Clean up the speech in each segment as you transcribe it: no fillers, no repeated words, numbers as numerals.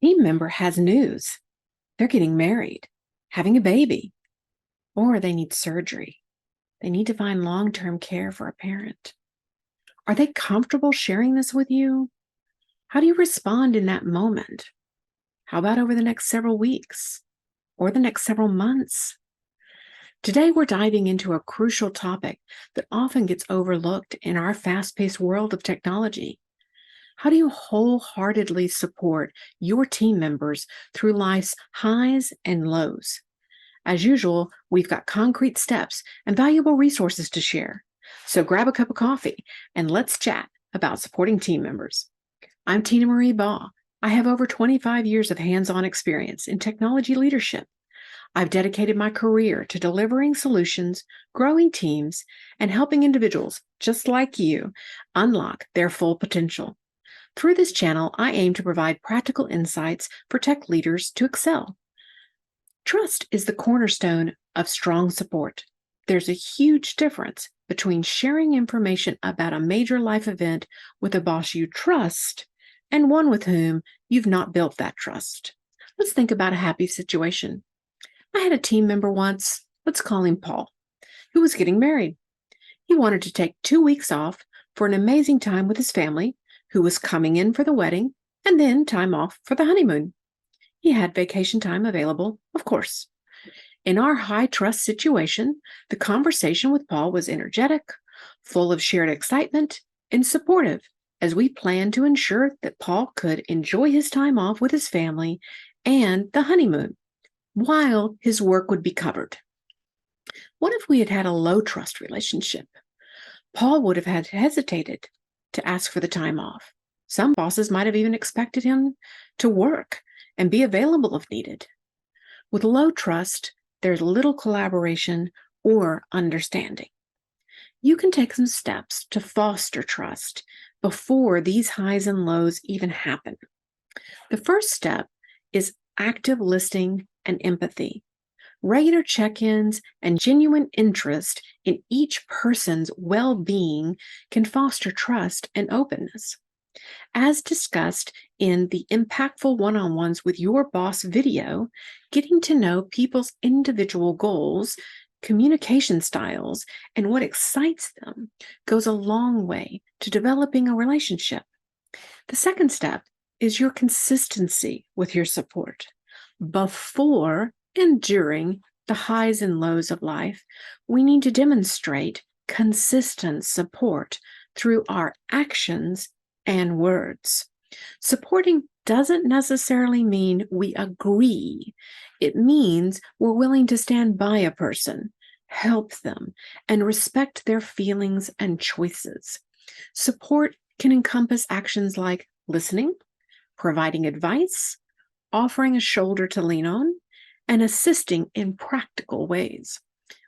Team member has news. They're getting married, having a baby, or they need surgery. They need to find long-term care for a parent. Are they comfortable sharing this with you? How do you respond in that moment? How about over the next several weeks or the next several months? Today, we're diving into a crucial topic that often gets overlooked in our fast-paced world of technology. How do you wholeheartedly support your team members through life's highs and lows? As usual, we've got concrete steps and valuable resources to share. So grab a cup of coffee and let's chat about supporting team members. I'm Tina Marie Baugh. I have over 25 years of hands-on experience in technology leadership. I've dedicated my career to delivering solutions, growing teams, and helping individuals just like you unlock their full potential. Through this channel, I aim to provide practical insights for tech leaders to excel. Trust is the cornerstone of strong support. There's a huge difference between sharing information about a major life event with a boss you trust and one with whom you've not built that trust. Let's think about a happy situation. I had a team member once, let's call him Paul, who was getting married. He wanted to take 2 weeks off for an amazing time with his family, who was coming in for the wedding, and then time off for the honeymoon. He had vacation time available, of course. In our high-trust situation, the conversation with Paul was energetic, full of shared excitement, and supportive as we planned to ensure that Paul could enjoy his time off with his family and the honeymoon, while his work would be covered. What if we had had a low-trust relationship? Paul would have had hesitated to ask for the time off. Some bosses might have even expected him to work and be available if needed. With low trust, there's little collaboration or understanding. You can take some steps to foster trust before these highs and lows even happen. The first step is active listening and empathy. Regular check-ins and genuine interest in each person's well-being can foster trust and openness. As discussed in the Impactful One-on-Ones with Your Boss video, getting to know people's individual goals, communication styles, and what excites them goes a long way to developing a relationship. The second step is your consistency with your support. Before and during the highs and lows of life, we need to demonstrate consistent support through our actions and words. Supporting doesn't necessarily mean we agree. It means we're willing to stand by a person, help them, and respect their feelings and choices. Support can encompass actions like listening, providing advice, offering a shoulder to lean on, and assisting in practical ways.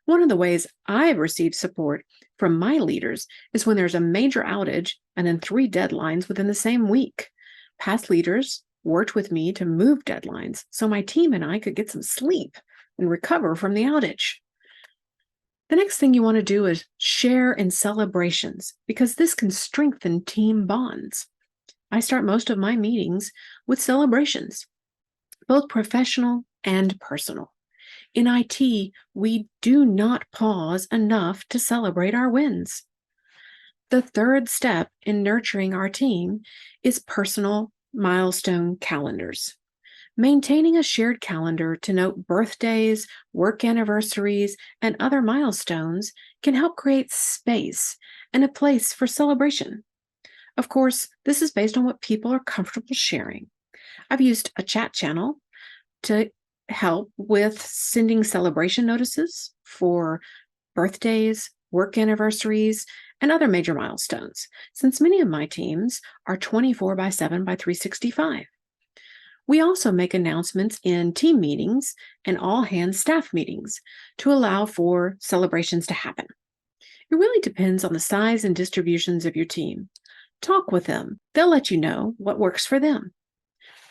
One of the ways I've received support from my leaders is when there's a major outage and then 3 deadlines within the same week. Past leaders worked with me to move deadlines so my team and I could get some sleep and recover from the outage. The next thing you want to do is share in celebrations, because this can strengthen team bonds. I start most of my meetings with celebrations, both professional and personal. In IT, we do not pause enough to celebrate our wins. The third step in nurturing our team is personal milestone calendars. Maintaining a shared calendar to note birthdays, work anniversaries, and other milestones can help create space and a place for celebration. Of course, this is based on what people are comfortable sharing. I've used a chat channel to help with sending celebration notices for birthdays, work anniversaries, and other major milestones, since many of my teams are 24/7 by 365. We also make announcements in team meetings and all-hands staff meetings to allow for celebrations to happen. It really depends on the size and distributions of your team. Talk with them. They'll let you know what works for them.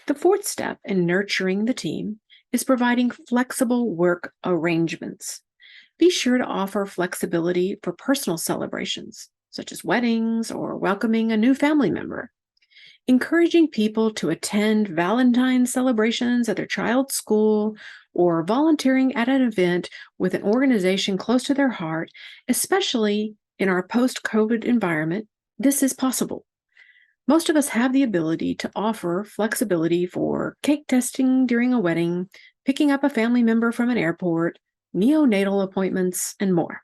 The fourth step in nurturing the team is providing flexible work arrangements. Be sure to offer flexibility for personal celebrations, such as weddings or welcoming a new family member. Encouraging people to attend Valentine's celebrations at their child's school or volunteering at an event with an organization close to their heart, especially in our post-COVID environment, this is possible. Most of us have the ability to offer flexibility for cake testing during a wedding, picking up a family member from an airport, neonatal appointments, and more.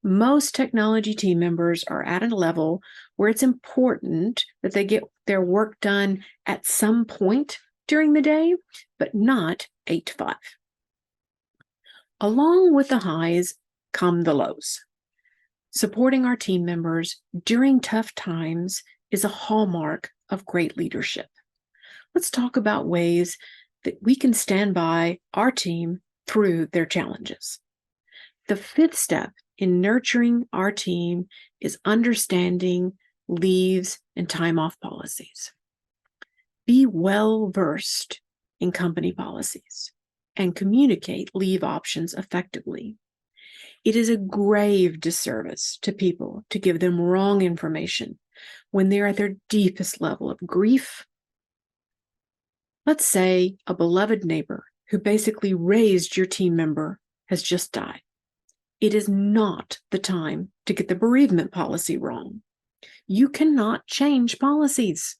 Most technology team members are at a level where it's important that they get their work done at some point during the day, but not 8 to 5. Along with the highs come the lows. Supporting our team members during tough times is a hallmark of great leadership. Let's talk about ways that we can stand by our team through their challenges. The fifth step in nurturing our team is understanding leaves and time off policies. Be well versed in company policies and communicate leave options effectively. It is a grave disservice to people to give them wrong information when they're at their deepest level of grief. Let's say a beloved neighbor who basically raised your team member has just died. It is not the time to get the bereavement policy wrong. You cannot change policies.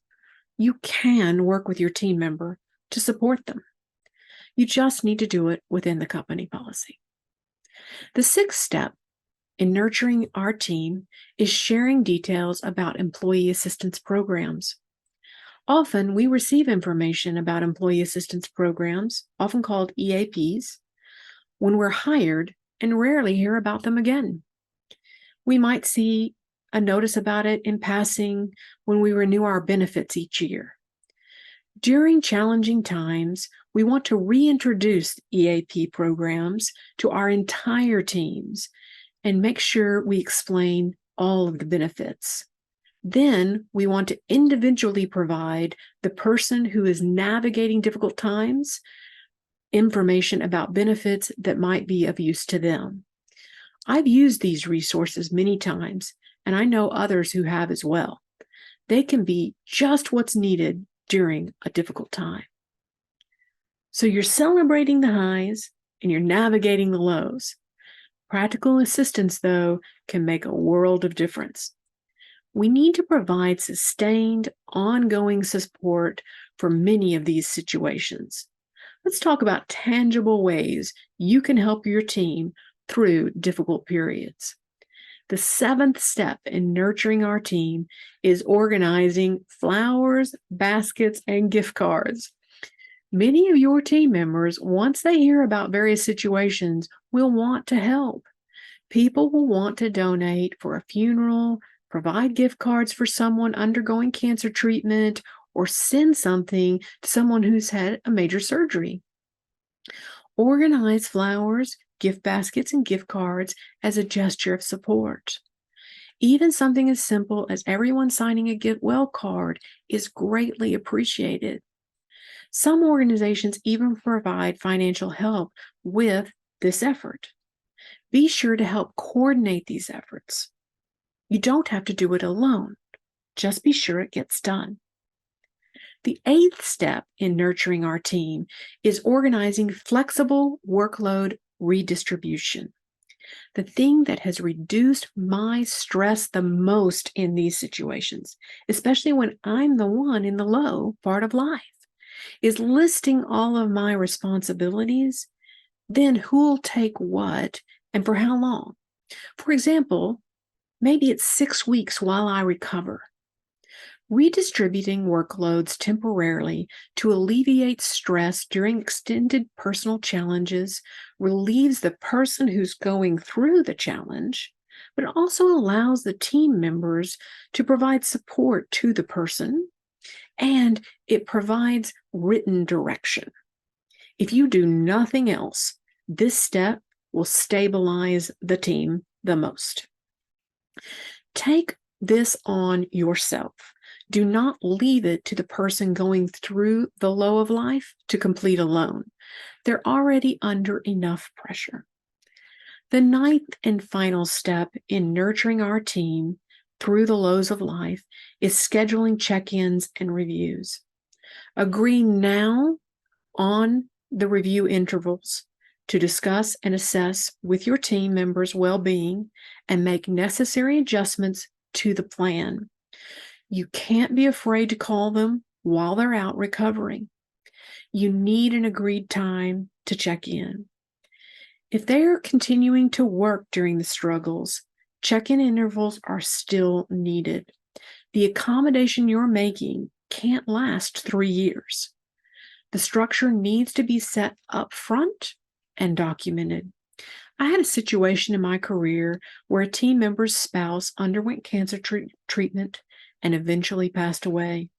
You can work with your team member to support them. You just need to do it within the company policy. The sixth step in nurturing our team is sharing details about employee assistance programs. Often we receive information about employee assistance programs, often called EAPs, when we're hired and rarely hear about them again. We might see a notice about it in passing when we renew our benefits each year. During challenging times, we want to reintroduce EAP programs to our entire teams and make sure we explain all of the benefits. Then we want to individually provide the person who is navigating difficult times information about benefits that might be of use to them. I've used these resources many times, and I know others who have as well. They can be just what's needed during a difficult time. So you're celebrating the highs and you're navigating the lows. Practical assistance, though, can make a world of difference. We need to provide sustained, ongoing support for many of these situations. Let's talk about tangible ways you can help your team through difficult periods. The seventh step in nurturing our team is organizing flowers, baskets, and gift cards. Many of your team members, once they hear about various situations, will want to help. People will want to donate for a funeral, provide gift cards for someone undergoing cancer treatment, or send something to someone who's had a major surgery. Organize flowers, gift baskets, and gift cards as a gesture of support. Even something as simple as everyone signing a get well card is greatly appreciated. Some organizations even provide financial help with this effort. Be sure to help coordinate these efforts. You don't have to do it alone. Just be sure it gets done. The eighth step in nurturing our team is organizing flexible workload redistribution. The thing that has reduced my stress the most in these situations, especially when I'm the one in the low part of life, is listing all of my responsibilities, then who'll take what and for how long. For example, maybe it's 6 weeks while I recover. Redistributing workloads temporarily to alleviate stress during extended personal challenges relieves the person who's going through the challenge, but it also allows the team members to provide support to the person, and it provides written direction. If you do nothing else, this step will stabilize the team the most. Take this on yourself. Do not leave it to the person going through the low of life to complete alone. They're already under enough pressure. The ninth and final step in nurturing our team through the lows of life is scheduling check-ins and reviews. Agree now on the review intervals to discuss and assess with your team members' well-being and make necessary adjustments to the plan. You can't be afraid to call them while they're out recovering. You need an agreed time to check in. If they are continuing to work during the struggles, check-in intervals are still needed. The accommodation you're making can't last 3 years. The structure needs to be set up front and documented. I had a situation in my career where a team member's spouse underwent cancer treatment and eventually passed away.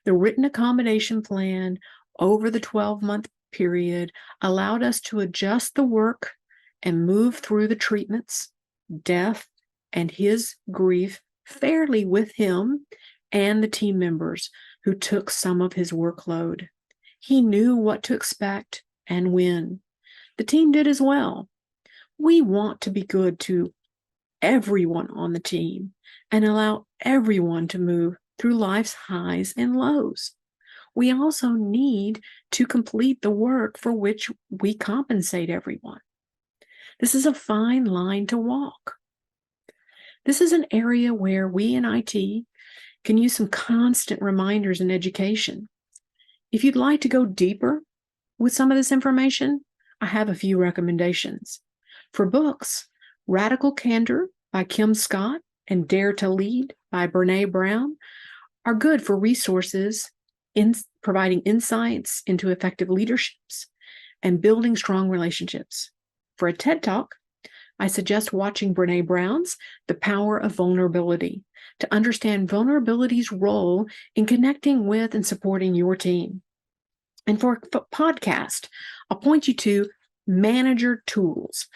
The written accommodation plan over the 12-month period allowed us to adjust the work and move through the treatments, death, and his grief fairly with him and the team members who took some of his workload. He knew what to expect and when. The team did as well. We want to be good to everyone on the team and allow everyone to move through life's highs and lows. We also need to complete the work for which we compensate everyone. This is a fine line to walk. This is an area where we in IT can use some constant reminders and education. If you'd like to go deeper with some of this information, I have a few recommendations. For books, Radical Candor by Kim Scott and Dare to Lead by Brené Brown are good for resources in providing insights into effective leaderships and building strong relationships. For a TED Talk, I suggest watching Brené Brown's The Power of Vulnerability to understand vulnerability's role in connecting with and supporting your team. And for a podcast, I'll point you to Manager Tools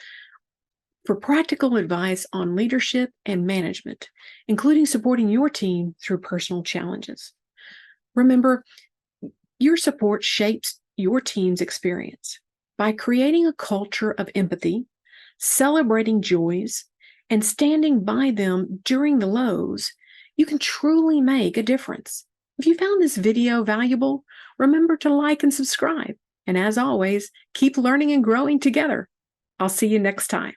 for practical advice on leadership and management, including supporting your team through personal challenges. Remember, your support shapes your team's experience. By creating a culture of empathy, celebrating joys, and standing by them during the lows, you can truly make a difference. If you found this video valuable, remember to like and subscribe. And as always, keep learning and growing together. I'll see you next time.